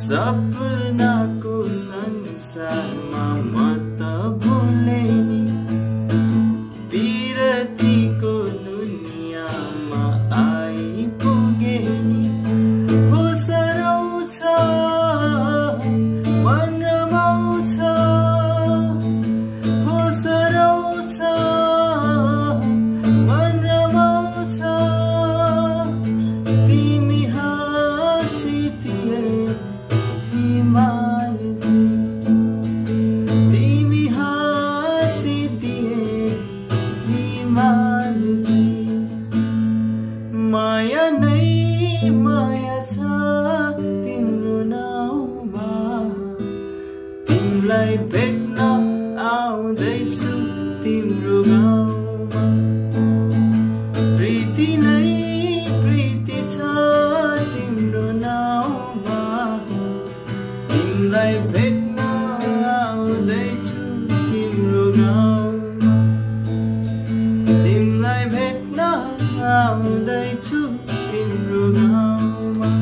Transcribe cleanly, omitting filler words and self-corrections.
सपनाको संसारमा म त भुले नि बिरतीको दुनियाँमा आइपुगे नि होस आउँछ मन रमाउँछ होस आउँछ मन रमाउँछ तिमी हाँसिदिए हिमालजी तिमी हाँसिदिए हिमालजी माया नै माया छ तिम्रो नाउँमा तिमीलाई भेट्न आउँदैछु तिम्रो गाउँमा प्रीति नै प्रीति छ तिम्रो नाउँमा तिमीलाई भेट्न आउँदैछु तिम्रो गाउँमा तिमीलाई भेट्न आउँदैछु तिम्रो गाउँमा